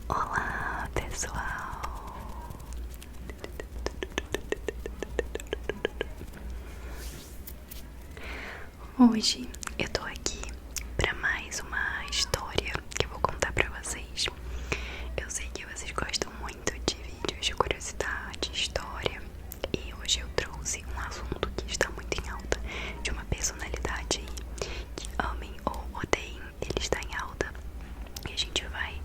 Olá, pessoal. Hoje eu tô aqui pra mais uma história que eu vou contar pra vocês. Eu sei que vocês gostam muito de vídeos de curiosidade, história, e hoje eu trouxe um assunto que está muito em alta, de uma personalidade que amem ou odeiem, ele está em alta. E a gente vai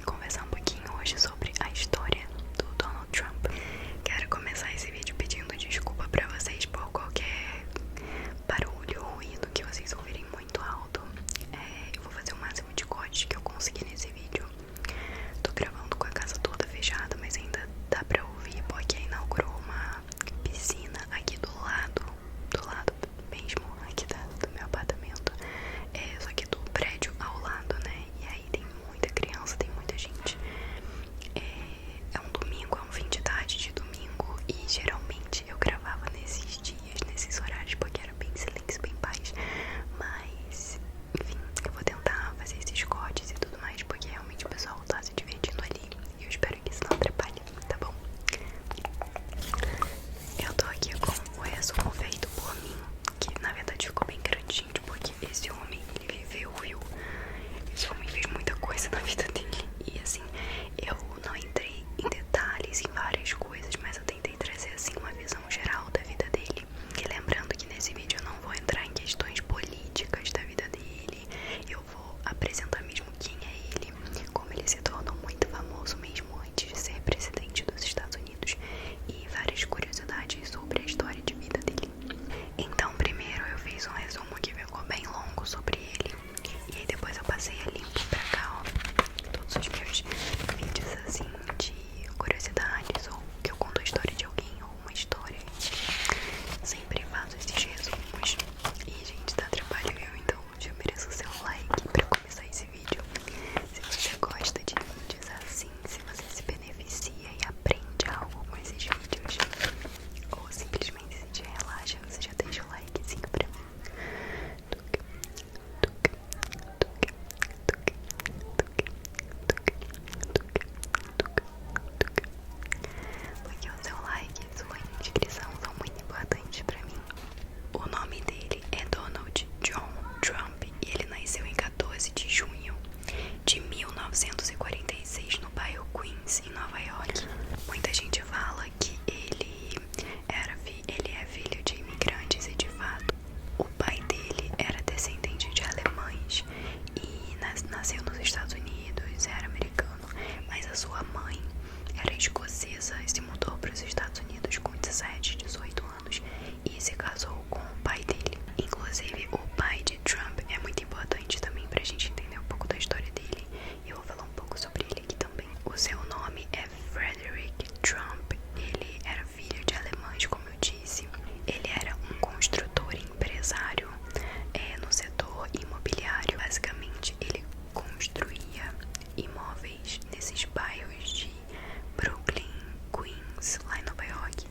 conversar um pouquinho hoje sobre a história do Donald Trump. Quero começar esse vídeo pedindo desculpa pra vocês por qualquer barulho ou ruído que vocês ouvirem muito alto. Eu vou fazer o máximo de cortes que eu conseguir nesse vídeo. Tô gravando com a casa toda fechada, mas ainda dá pra ouvir porque inaugurou uma piscina aqui do lado mesmo, aqui do meu apartamento. Só que do prédio ao lado, né? E aí tem muita criança, tem muita gente. É um domingo, é um fim de tarde de domingo, e geralmente eu gravava nesses dias, nesses horários, porque era bem silêncio, bem paz. Mas, enfim, eu vou tentar fazer esses cortes e tudo mais, porque realmente o pessoal tá se divertindo ali. E eu espero que isso não atrapalhe, tá bom? Eu tô aqui com o resumo feito por mim, que na verdade ficou bem grande, gente, porque esse homem, ele viveu, viu? Esse homem fez muita coisa na vida dele. E assim, eu não entrei em detalhes em várias coisas, mas eu tentei trazer assim uma visão geral da vida dele. E lembrando que nesse vídeo eu não vou entrar em questões políticas da vida dele. Eu vou apresentar mesmo quem é ele, como ele se tornou muito famoso mesmo antes de ser presidente dos Estados Unidos, e várias curiosidades sobre a história de vida dele. Então, primeiro eu fiz um resumo que ficou bem longo sobre ele, e aí depois eu passei a limpo pra cá, ó, todos os meus vídeos assim de curiosidades, ou que eu conto a história de alguém ou uma história. Sempre faço esses resumos. E gente, dá trabalho, viu? Então já mereço o seu like pra começar esse vídeo. Se você gosta de vídeos assim, se você se beneficia e aprende algo com esses vídeos, ou simplesmente se te relaxa, você já deixa o likezinho pra mim. Porque o seu like e sua inscrição são muito importantes pra mim. O nome dele é Donald John Trump e ele nasceu em 14 de junho de 1946 no bairro Queens, em Nova York. Muita gente fala que ele é filho de imigrantes, e de fato o pai dele era descendente de alemães e nasceu nos Estados Unidos, era americano, mas a sua mãe era escocesa e se mudou para os Estados Unidos com 17, 18 anos e se casou com o pai dele. Inclusive, o pai de Trump é muito importante também pra gente entender um pouco da história dele, e eu vou falar um pouco sobre ele aqui também. O seu nome é Frederick Trump. Ele era filho de alemães, como eu disse. Ele era um construtor e empresário no setor imobiliário. Basicamente, ele construía imóveis nesses bairros de Brooklyn, Queens, lá em Nova York,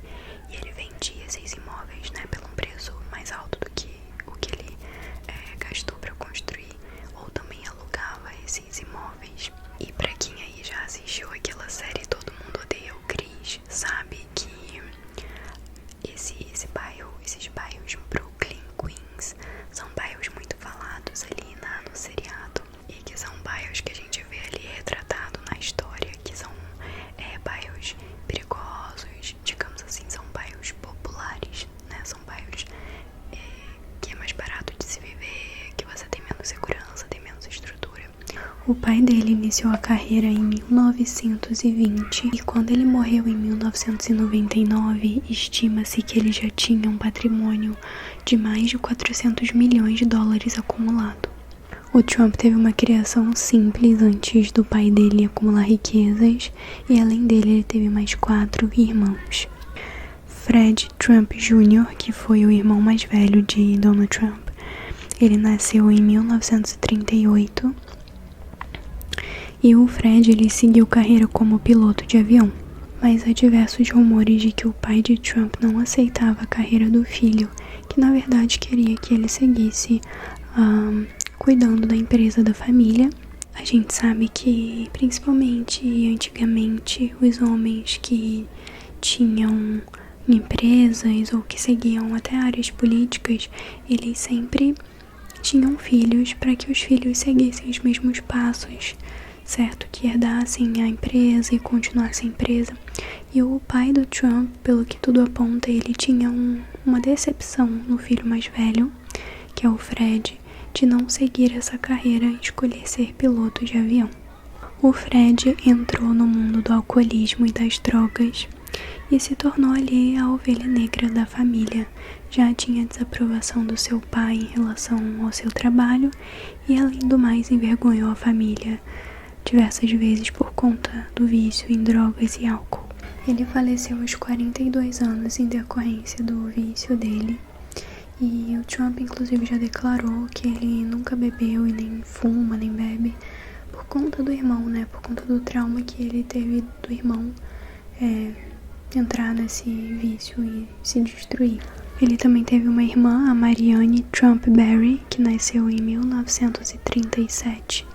e ele vendia esses imóveis, né, pelo um preço mais alto do que o que ele gastou para construir, ou também alugava esses imóveis. E pra quem aí já assistiu aquela série Todo Mundo Odeia o Chris, sabe que esses bairros Brooklyn, Queens, são bairros muito falados ali no seriado, e que são bairros que a gente vê ali retratado na história, que são bairros perigosos, digamos assim, são bairros populares, né? São bairros que é mais barato de se viver, que você tem menos segurança, tem menos estrutura. O pai dele iniciou a carreira em 1920 e quando ele morreu em 1999, estima-se que ele já tinha um patrimônio de mais de 400 milhões de dólares acumulado. O Trump teve uma criação simples antes do pai dele acumular riquezas, e além dele ele teve mais 4 irmãos. Fred Trump Jr., que foi o irmão mais velho de Donald Trump, ele nasceu em 1938, e o Fred ele seguiu carreira como piloto de avião. Mas há diversos rumores de que o pai de Trump não aceitava a carreira do filho, que na verdade queria que ele seguisse cuidando da empresa da família, A gente sabe que, principalmente antigamente, os homens que tinham empresas ou que seguiam até áreas políticas, eles sempre tinham filhos para que os filhos seguissem os mesmos passos, certo? Que herdassem a empresa e continuassem a empresa. E o pai do Trump, pelo que tudo aponta, ele tinha uma decepção no filho mais velho, que é o Fred, de não seguir essa carreira e escolher ser piloto de avião. O Fred entrou no mundo do alcoolismo e das drogas e se tornou ali a ovelha negra da família. Já tinha desaprovação do seu pai em relação ao seu trabalho e, além do mais, envergonhou a família diversas vezes por conta do vício em drogas e álcool. Ele faleceu aos 42 anos em decorrência do vício dele. E o Trump, inclusive, já declarou que ele nunca bebeu e nem fuma, nem bebe, por conta do irmão, né? Por conta do trauma que ele teve do irmão entrar nesse vício e se destruir. Ele também teve uma irmã, a Marianne Trump Barry, que nasceu em 1937.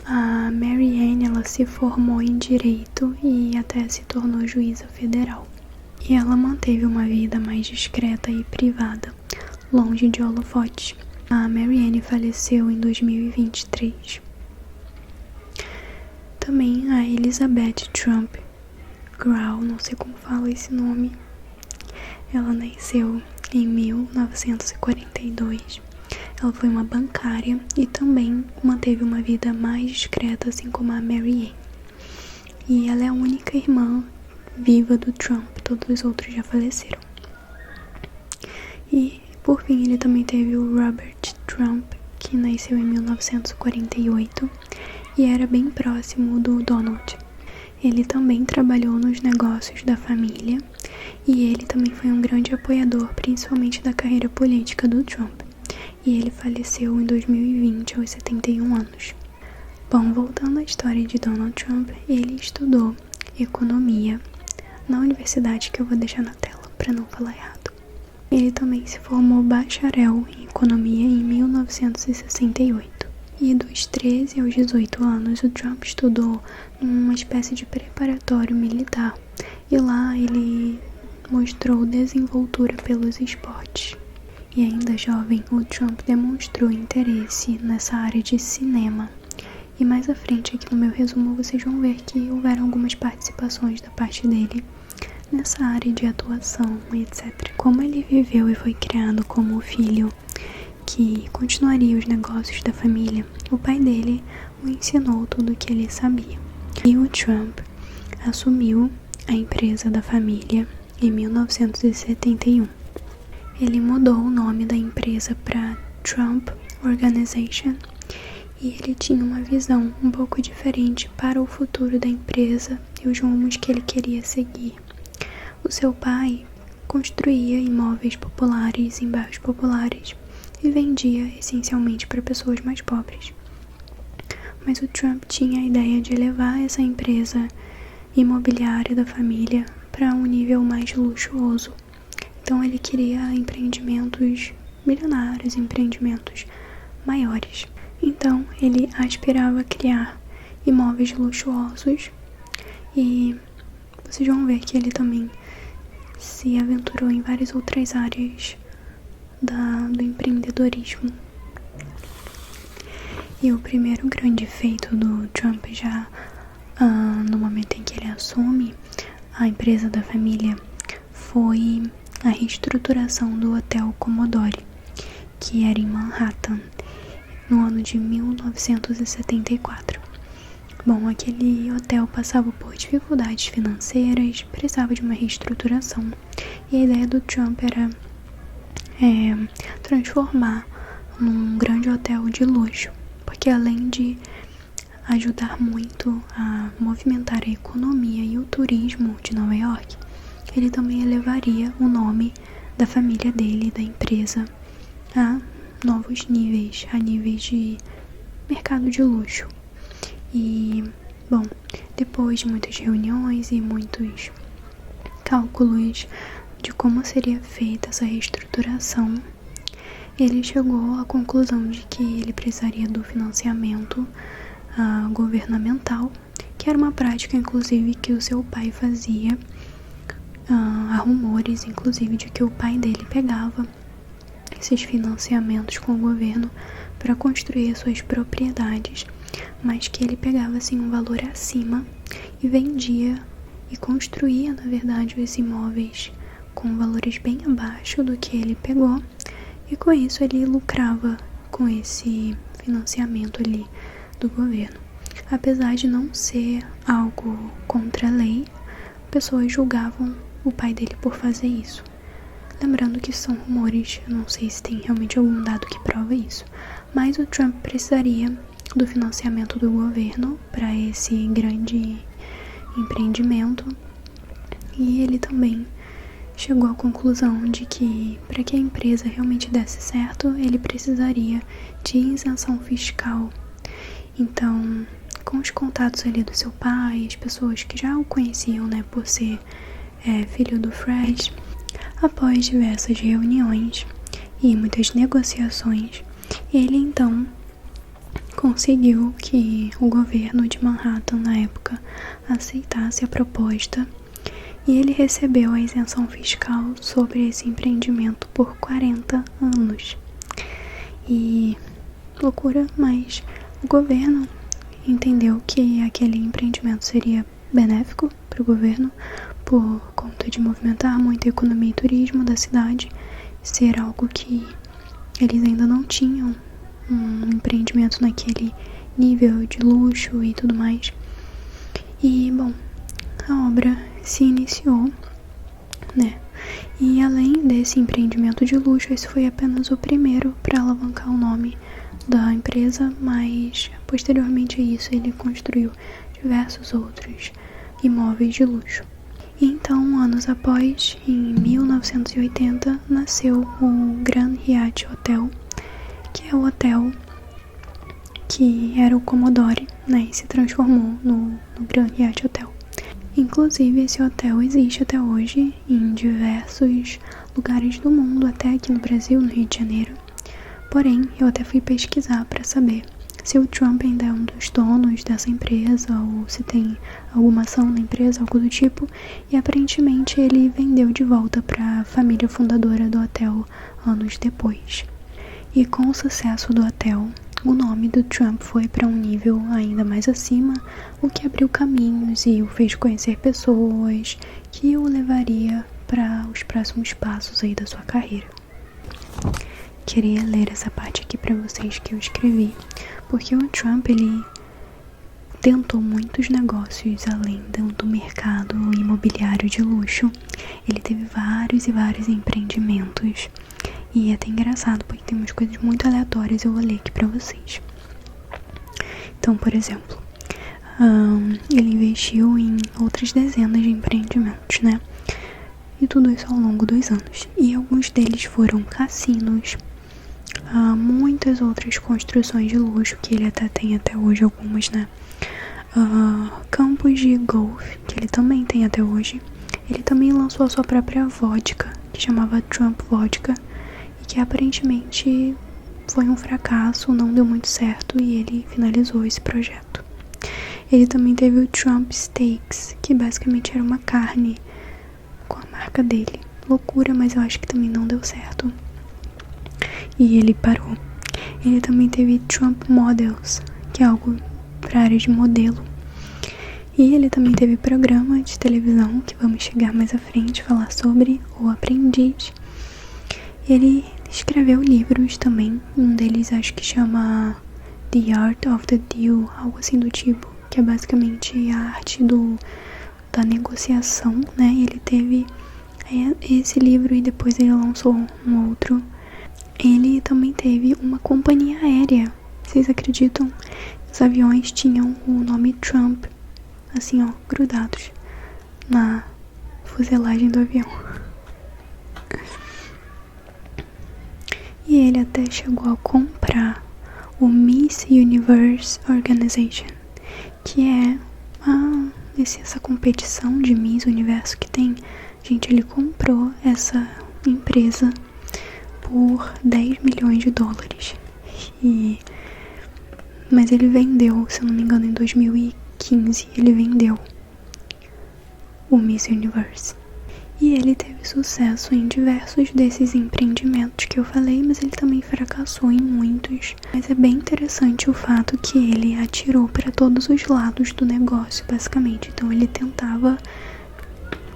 A Marianne, ela se formou em Direito e até se tornou juíza federal. E ela manteve uma vida mais discreta e privada, longe de holofotes. A Marianne faleceu em 2023. Também a Elizabeth Trump Grau, não sei como fala esse nome. Ela nasceu em 1942. Ela foi uma bancária e também manteve uma vida mais discreta, assim como a Marianne. E ela é a única irmã viva do Trump, todos os outros já faleceram. E, por fim, ele também teve o Robert Trump, que nasceu em 1948 e era bem próximo do Donald. Ele também trabalhou nos negócios da família e ele também foi um grande apoiador, principalmente da carreira política do Trump. E ele faleceu em 2020, aos 71 anos. Bom, voltando à história de Donald Trump, ele estudou economia na universidade, que eu vou deixar na tela para não falar errado. Ele também se formou bacharel em economia em 1968. E dos 13 aos 18 anos, o Trump estudou numa espécie de preparatório militar. E lá ele mostrou desenvoltura pelos esportes. E ainda jovem, o Trump demonstrou interesse nessa área de cinema. E mais à frente aqui no meu resumo vocês vão ver que houveram algumas participações da parte dele nessa área de atuação, etc. Como ele viveu e foi criado como o filho que continuaria os negócios da família, o pai dele o ensinou tudo o que ele sabia. E o Trump assumiu a empresa da família em 1971. Ele mudou o nome da empresa para Trump Organization e ele tinha uma visão um pouco diferente para o futuro da empresa e os rumos que ele queria seguir. O seu pai construía imóveis populares em bairros populares e vendia essencialmente para pessoas mais pobres. Mas o Trump tinha a ideia de levar essa empresa imobiliária da família para um nível mais luxuoso. Então ele queria empreendimentos milionários, empreendimentos maiores. Então ele aspirava a criar imóveis luxuosos e vocês vão ver que ele também se aventurou em várias outras áreas do empreendedorismo. E o primeiro grande feito do Trump já no momento em que ele assume a empresa da família foi a reestruturação do Hotel Commodore, que era em Manhattan, no ano de 1974. Bom, aquele hotel passava por dificuldades financeiras, precisava de uma reestruturação, e a ideia do Trump era transformar num grande hotel de luxo, porque além de ajudar muito a movimentar a economia e o turismo de Nova York, ele também elevaria o nome da família dele e da empresa a novos níveis, a níveis de mercado de luxo. E, bom, depois de muitas reuniões e muitos cálculos de como seria feita essa reestruturação, ele chegou à conclusão de que ele precisaria do financiamento governamental, que era uma prática, inclusive, que o seu pai fazia. Há rumores, inclusive, de que o pai dele pegava esses financiamentos com o governo para construir as suas propriedades, mas que ele pegava assim um valor acima e vendia e construía, na verdade, os imóveis com valores bem abaixo do que ele pegou, e com isso ele lucrava com esse financiamento ali do governo. Apesar de não ser algo contra a lei, pessoas julgavam o pai dele por fazer isso. Lembrando que são rumores, eu não sei se tem realmente algum dado que prova isso, mas o Trump precisaria do financiamento do governo para esse grande empreendimento, e ele também chegou à conclusão de que para que a empresa realmente desse certo, ele precisaria de isenção fiscal. Então, com os contatos ali do seu pai, as pessoas que já o conheciam, né, por ser filho do Fred, após diversas reuniões e muitas negociações, ele então conseguiu que o governo de Manhattan, na época, aceitasse a proposta, e ele recebeu a isenção fiscal sobre esse empreendimento por 40 anos. E loucura, mas o governo entendeu que aquele empreendimento seria benéfico para o governo por conta de movimentar muito a economia e turismo da cidade, ser algo que eles ainda não tinham um empreendimento naquele nível de luxo e tudo mais. E, bom, a obra se iniciou, né? E além desse empreendimento de luxo, esse foi apenas o primeiro para alavancar o nome da empresa, mas posteriormente a isso ele construiu diversos outros imóveis de luxo. E então, anos após, em 1980, nasceu o Grand Hyatt Hotel, que é o hotel que era o Commodore, né, e se transformou no Grand Hyatt Hotel. Inclusive, esse hotel existe até hoje em diversos lugares do mundo, até aqui no Brasil, no Rio de Janeiro. Porém, eu até fui pesquisar para saber se o Trump ainda é um dos donos dessa empresa ou se tem alguma ação na empresa, algo do tipo, e aparentemente ele vendeu de volta para a família fundadora do hotel anos depois. E com o sucesso do hotel, o nome do Trump foi para um nível ainda mais acima, o que abriu caminhos e o fez conhecer pessoas que o levaria para os próximos passos aí da sua carreira. Queria ler essa parte aqui para vocês que eu escrevi, porque o Trump, ele tentou muitos negócios além do mercado imobiliário de luxo. Ele teve vários e vários empreendimentos. E é até engraçado, porque tem umas coisas muito aleatórias, eu vou ler aqui pra vocês. Então, por exemplo, ele investiu em outras dezenas de empreendimentos, né? E tudo isso ao longo dos anos. E alguns deles foram cassinos, muitas outras construções de luxo, que ele até tem até hoje algumas, né? Campos de golfe, que ele também tem até hoje. Ele também lançou a sua própria vodka, que chamava Trump Vodka, e que aparentemente foi um fracasso, não deu muito certo, e ele finalizou esse projeto. Ele também teve o Trump Steaks, que basicamente era uma carne com a marca dele. Loucura, mas eu acho que também não deu certo, e ele parou. Ele também teve Trump Models, que é algo para a área de modelo. E ele também teve programa de televisão, que vamos chegar mais à frente, falar sobre O Aprendiz. Ele escreveu livros também, um deles acho que chama The Art of the Deal, algo assim do tipo, que é basicamente a arte da negociação, né? Ele teve esse livro e depois ele lançou um outro. Ele também teve uma companhia aérea, vocês acreditam? Os aviões tinham o nome Trump, assim ó, grudados na fuselagem do avião. E ele até chegou a comprar o Miss Universe Organization, que é essa competição de Miss Universo que tem. Gente, ele comprou essa empresa por 10 milhões de dólares. Mas ele vendeu, se eu não me engano, em 2015, ele vendeu o Miss Universe. E ele teve sucesso em diversos desses empreendimentos que eu falei, mas ele também fracassou em muitos. Mas é bem interessante o fato que ele atirou para todos os lados do negócio, basicamente. Então ele tentava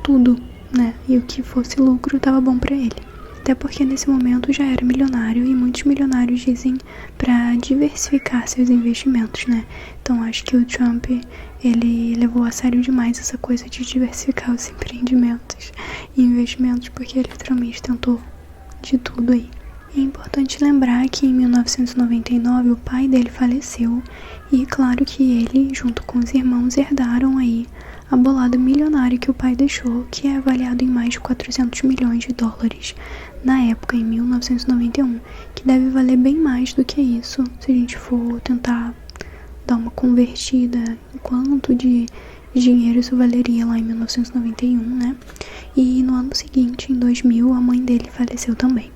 tudo, né? E o que fosse lucro estava bom para ele. Até porque nesse momento já era milionário e muitos milionários dizem para diversificar seus investimentos, né? Então acho que o Trump, ele levou a sério demais essa coisa de diversificar os empreendimentos e investimentos, porque ele literalmente tentou de tudo aí. É importante lembrar que em 1999 o pai dele faleceu e claro que ele, junto com os irmãos, herdaram aí a bolada milionária que o pai deixou, que é avaliado em mais de 400 milhões de dólares na época, em 1991, que deve valer bem mais do que isso, se a gente for tentar dar uma convertida em quanto de dinheiro isso valeria lá em 1991, né? E no ano seguinte, em 2000, a mãe dele faleceu também.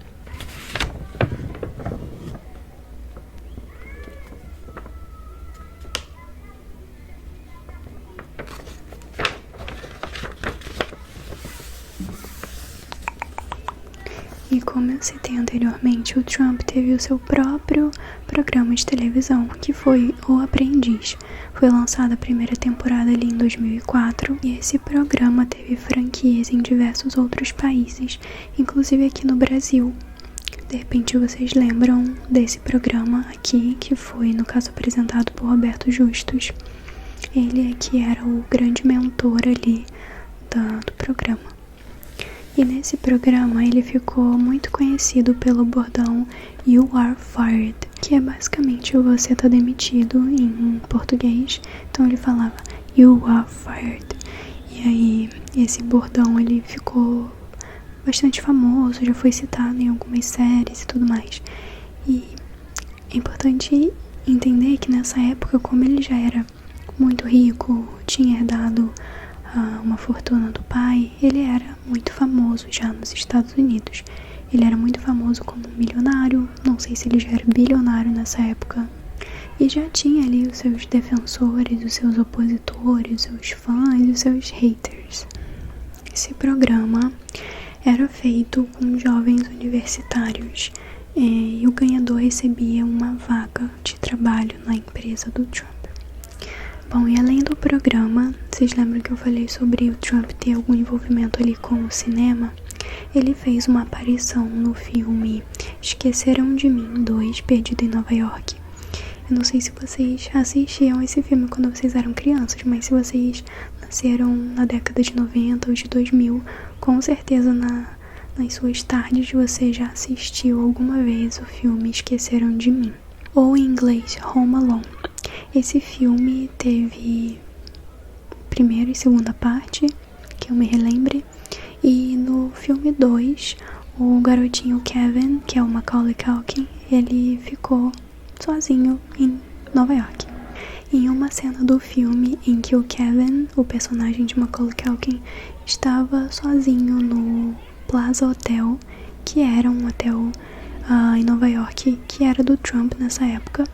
E como eu citei anteriormente, o Trump teve o seu próprio programa de televisão, que foi O Aprendiz. Foi lançada a primeira temporada ali em 2004, e esse programa teve franquias em diversos outros países, inclusive aqui no Brasil. De repente vocês lembram desse programa aqui, que foi, no caso, apresentado por Roberto Justus. Ele aqui era o grande mentor ali do programa. E nesse programa ele ficou muito conhecido pelo bordão "You are fired", que é basicamente "você tá demitido" em português. Então ele falava "You are fired". E aí esse bordão ele ficou bastante famoso, já foi citado em algumas séries e tudo mais. E é importante entender que nessa época, como ele já era muito rico, tinha herdado uma fortuna do pai, ele era muito famoso já nos Estados Unidos. Ele era muito famoso como um milionário, não sei se ele já era bilionário nessa época. E já tinha ali os seus defensores, os seus opositores, os seus fãs e os seus haters. Esse programa era feito com jovens universitários e o ganhador recebia uma vaga de trabalho na empresa do Trump. Bom, e além do programa, vocês lembram que eu falei sobre o Trump ter algum envolvimento ali com o cinema? Ele fez uma aparição no filme Esqueceram de Mim 2, Perdido em Nova York. Eu não sei se vocês assistiam esse filme quando vocês eram crianças, mas se vocês nasceram na década de 90 ou de 2000, com certeza nas suas tardes você já assistiu alguma vez o filme Esqueceram de Mim, ou em inglês Home Alone. Esse filme teve primeira e segunda parte, que eu me relembre, e no filme 2, o garotinho Kevin, que é o Macaulay Culkin, ele ficou sozinho em Nova York. Em uma cena do filme em que o Kevin, o personagem de Macaulay Culkin, estava sozinho no Plaza Hotel, que era um hotel em Nova York, que era do Trump nessa época.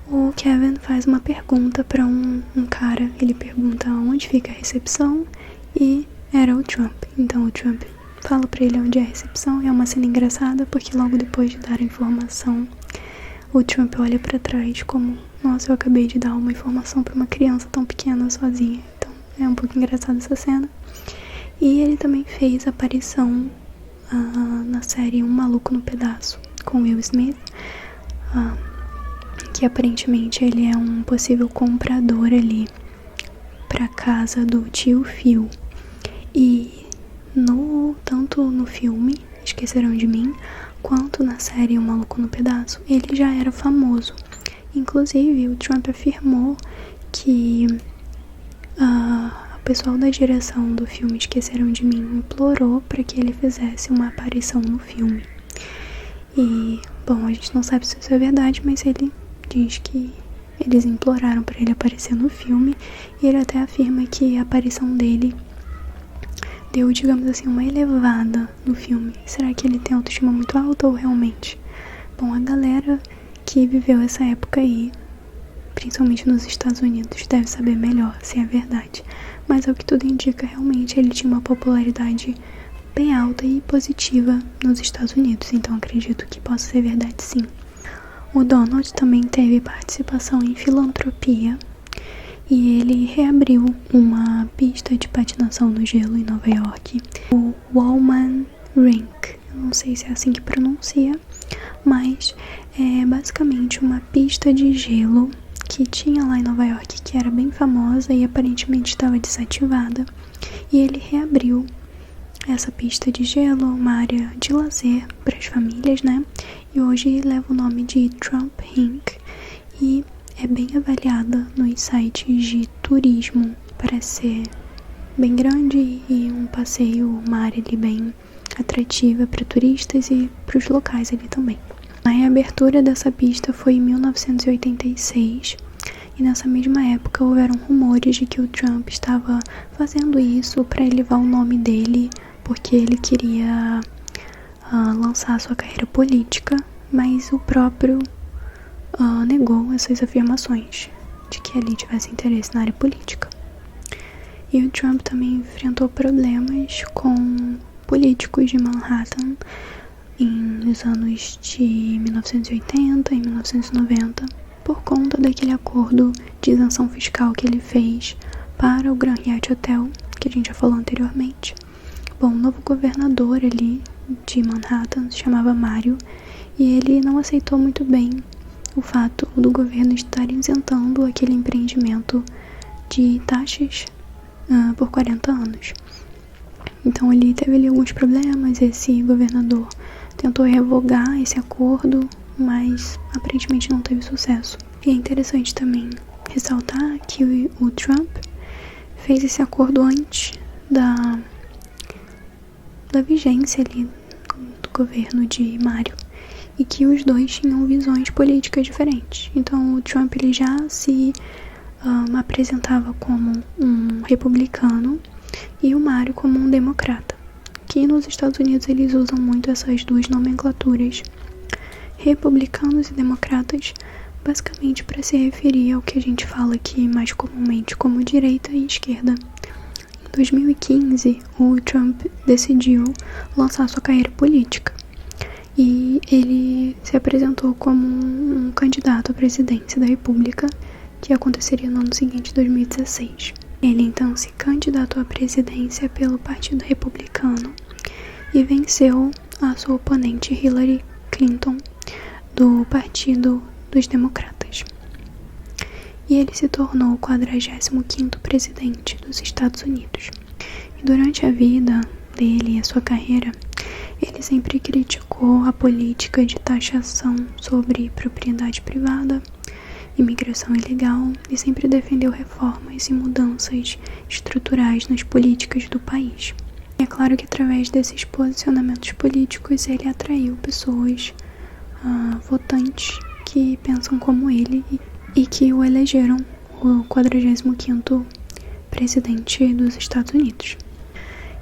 O Kevin faz uma pergunta para um cara. Ele pergunta onde fica a recepção e era o Trump. Então o Trump fala para ele onde é a recepção. É uma cena engraçada porque logo depois de dar a informação, o Trump olha para trás como: nossa, eu acabei de dar uma informação para uma criança tão pequena sozinha. Então é um pouco engraçada essa cena. E ele também fez aparição na série Um Maluco no Pedaço com Will Smith, que aparentemente ele é um possível comprador ali pra casa do tio Phil. E tanto no filme Esqueceram de Mim, quanto na série Um Maluco no Pedaço, ele já era famoso. Inclusive, o Trump afirmou que o pessoal da direção do filme Esqueceram de Mim implorou para que ele fizesse uma aparição no filme. E, bom, a gente não sabe se isso é verdade, mas ele diz que eles imploraram para ele aparecer no filme, e ele até afirma que a aparição dele deu, digamos assim, uma elevada no filme. Será que ele tem autoestima muito alta ou realmente? Bom, a galera que viveu essa época aí, principalmente nos Estados Unidos, deve saber melhor se é verdade. Mas ao que tudo indica, realmente ele tinha uma popularidade bem alta e positiva nos Estados Unidos. Então acredito que possa ser verdade, sim. O Donald também teve participação em filantropia e ele reabriu uma pista de patinação no gelo em Nova York, o Wollman Rink. Eu não sei se é assim que pronuncia, mas é basicamente uma pista de gelo que tinha lá em Nova York, que era bem famosa e aparentemente estava desativada. E ele reabriu essa pista de gelo, uma área de lazer para as famílias, né? E hoje leva o nome de Trump Rink e é bem avaliada nos sites de turismo. Parece ser bem grande e um passeio, uma área ali bem atrativa para turistas e para os locais ali também. A reabertura dessa pista foi em 1986 e nessa mesma época houveram rumores de que o Trump estava fazendo isso para elevar o nome dele porque ele queria lançar sua carreira política, mas o próprio negou essas afirmações de que ele tivesse interesse na área política. E o Trump também enfrentou problemas com políticos de Manhattan nos anos de 1980 e 1990 por conta daquele acordo de isenção fiscal que ele fez para o Grand Hyatt Hotel, que a gente já falou anteriormente. Bom, o novo governador ali de Manhattan se chamava Mario e ele não aceitou muito bem o fato do governo estar isentando aquele empreendimento de taxas por 40 anos. Então ele teve ali alguns problemas, esse governador tentou revogar esse acordo, mas aparentemente não teve sucesso. E é interessante também ressaltar que o Trump fez esse acordo antes da vigência ali do governo de Mario e que os dois tinham visões políticas diferentes. Então o Trump ele já se apresentava como um republicano e o Mario como um democrata, que nos Estados Unidos eles usam muito essas duas nomenclaturas, republicanos e democratas, basicamente para se referir ao que a gente fala aqui mais comumente como direita e esquerda. Em 2015, o Trump decidiu lançar sua carreira política e ele se apresentou como um candidato à presidência da República, que aconteceria no ano seguinte, 2016. Ele então se candidatou à presidência pelo Partido Republicano e venceu a sua oponente Hillary Clinton do Partido dos Democratas. E ele se tornou o 45º presidente dos Estados Unidos. E durante a vida dele e a sua carreira, ele sempre criticou a política de taxação sobre propriedade privada, imigração ilegal e sempre defendeu reformas e mudanças estruturais nas políticas do país. E é claro que através desses posicionamentos políticos ele atraiu pessoas, votantes que pensam como ele e que o elegeram o 45º presidente dos Estados Unidos.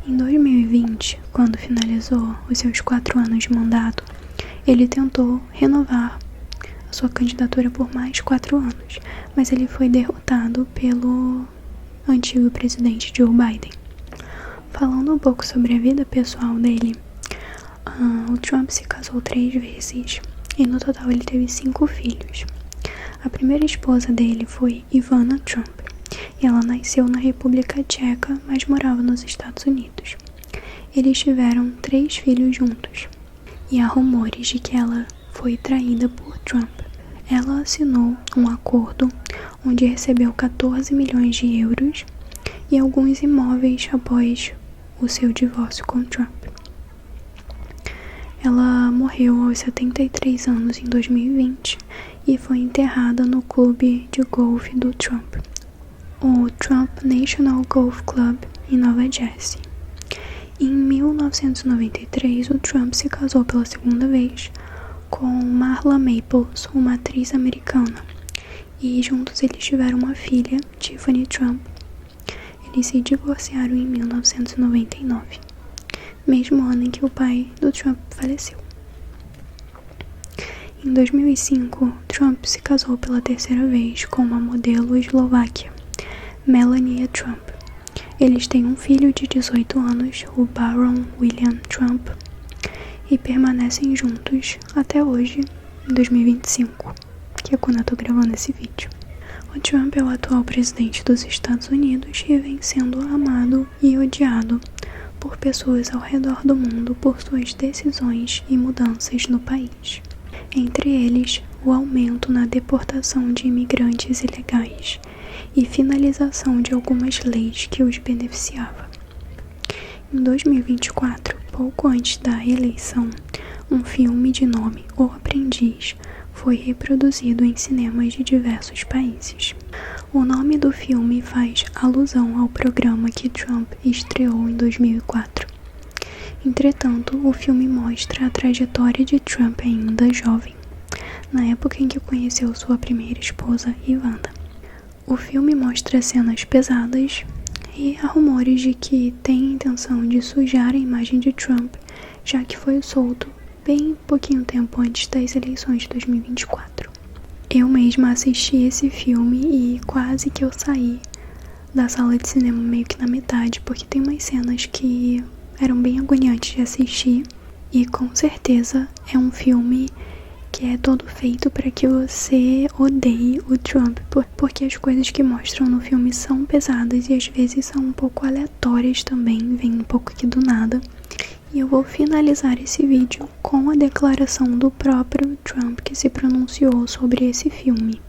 Em 2020, quando finalizou os seus 4 anos de mandato, ele tentou renovar a sua candidatura por mais 4 anos, mas ele foi derrotado pelo antigo presidente Joe Biden. Falando um pouco sobre a vida pessoal dele, o Trump se casou 3 vezes e no total ele teve 5 filhos. A primeira esposa dele foi Ivana Trump e ela nasceu na República Tcheca, mas morava nos Estados Unidos. Eles tiveram 3 filhos juntos e há rumores de que ela foi traída por Trump. Ela assinou um acordo onde recebeu 14 milhões de euros e alguns imóveis após o seu divórcio com Trump. Ela morreu aos 73 anos em 2020 e foi enterrada no clube de golfe do Trump, o Trump National Golf Club, em Nova Jersey. Em 1993, o Trump se casou pela segunda vez com Marla Maples, uma atriz americana, e juntos eles tiveram uma filha, Tiffany Trump. Eles se divorciaram em 1999, mesmo ano em que o pai do Trump faleceu. Em 2005, Trump se casou pela terceira vez com uma modelo eslováquia, Melania Trump. Eles têm um filho de 18 anos, o Baron William Trump, e permanecem juntos até hoje, em 2025, que é quando eu tô gravando esse vídeo. O Trump é o atual presidente dos Estados Unidos e vem sendo amado e odiado por pessoas ao redor do mundo por suas decisões e mudanças no país. Entre eles, o aumento na deportação de imigrantes ilegais e finalização de algumas leis que os beneficiava. Em 2024, pouco antes da eleição, um filme de nome O Aprendiz foi reproduzido em cinemas de diversos países. O nome do filme faz alusão ao programa que Trump estreou em 2004. Entretanto, o filme mostra a trajetória de Trump ainda jovem, na época em que conheceu sua primeira esposa, Ivana. O filme mostra cenas pesadas e há rumores de que tem a intenção de sujar a imagem de Trump, já que foi solto bem pouquinho tempo antes das eleições de 2024. Eu mesma assisti esse filme e quase que eu saí da sala de cinema meio que na metade, porque tem umas cenas que eram bem agoniantes de assistir e com certeza é um filme que é todo feito para que você odeie o Trump, porque as coisas que mostram no filme são pesadas e às vezes são um pouco aleatórias também, vem um pouco aqui do nada. E eu vou finalizar esse vídeo com a declaração do próprio Trump que se pronunciou sobre esse filme.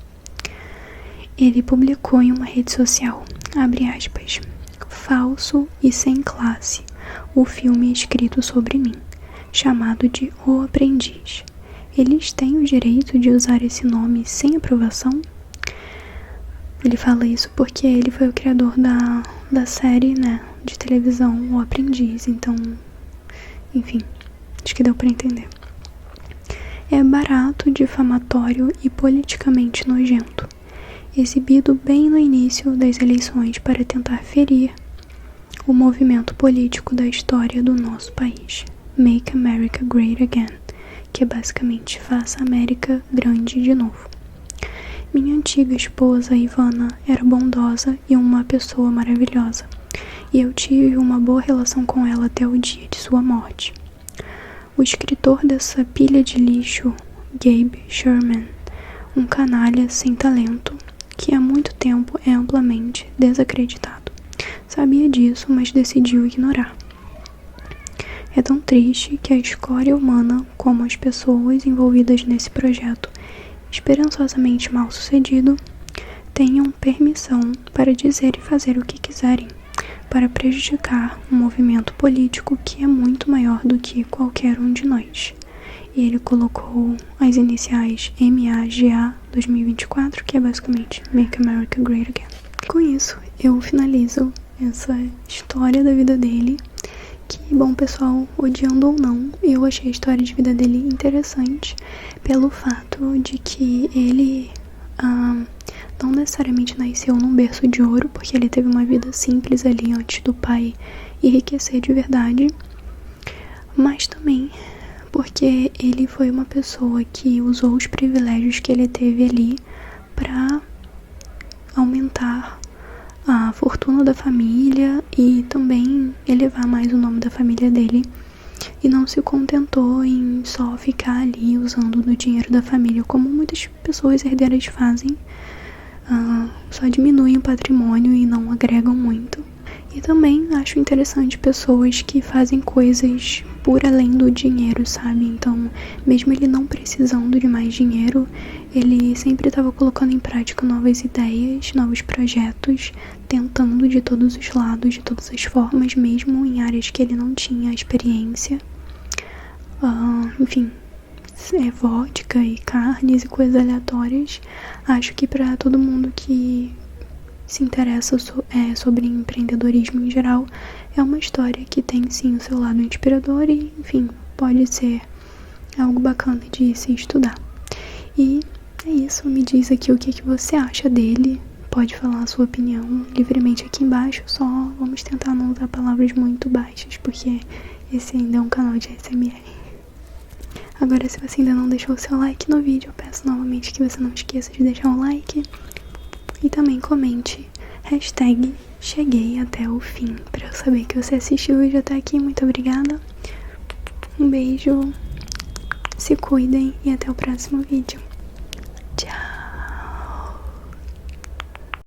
Ele publicou em uma rede social, abre aspas, falso e sem classe, o filme escrito sobre mim, chamado de O Aprendiz. Eles têm o direito de usar esse nome sem aprovação? Ele fala isso porque ele foi o criador da série, de televisão O Aprendiz, então, enfim, acho que deu pra entender. É barato, difamatório e politicamente nojento, exibido bem no início das eleições para tentar ferir o movimento político da história do nosso país, Make America Great Again, que é basicamente Faça a América Grande de Novo. Minha antiga esposa, Ivana, era bondosa e uma pessoa maravilhosa, e eu tive uma boa relação com ela até o dia de sua morte. O escritor dessa pilha de lixo, Gabe Sherman, um canalha sem talento, que há muito tempo é amplamente desacreditado, sabia disso, mas decidiu ignorar. É tão triste que a escória humana, como as pessoas envolvidas nesse projeto, esperançosamente mal sucedido, tenham permissão para dizer e fazer o que quiserem, para prejudicar um movimento político que é muito maior do que qualquer um de nós. E ele colocou as iniciais MAGA 2024, que é basicamente Make America Great Again. Com isso, eu finalizo essa história da vida dele. Que, bom, pessoal, odiando ou não, eu achei a história de vida dele interessante pelo fato de que ele não necessariamente nasceu num berço de ouro, porque ele teve uma vida simples ali antes do pai enriquecer de verdade, mas também porque ele foi uma pessoa que usou os privilégios que ele teve ali para aumentar a fortuna da família e também elevar mais o nome da família dele, e não se contentou em só ficar ali usando do dinheiro da família, como muitas pessoas herdeiras fazem, só diminuem o patrimônio e não agregam muito. E também acho interessante pessoas que fazem coisas por além do dinheiro, sabe? Então, mesmo ele não precisando de mais dinheiro, ele sempre estava colocando em prática novas ideias, novos projetos, tentando de todos os lados, de todas as formas, mesmo em áreas que ele não tinha experiência. Enfim, vodka e carnes e coisas aleatórias. Acho que para todo mundo que se interessa sobre empreendedorismo em geral, é uma história que tem sim o seu lado inspirador e, enfim, pode ser algo bacana de se estudar. E é isso, me diz aqui o que você acha dele, pode falar a sua opinião livremente aqui embaixo, só vamos tentar não usar palavras muito baixas, porque esse ainda é um canal de ASMR. Agora, se você ainda não deixou o seu like no vídeo, eu peço novamente que você não esqueça de deixar um like e também comente hashtag cheguei até o fim, pra eu saber que você assistiu o vídeo até aqui. Muito obrigada, um beijo, se cuidem e até o próximo vídeo. Tchau!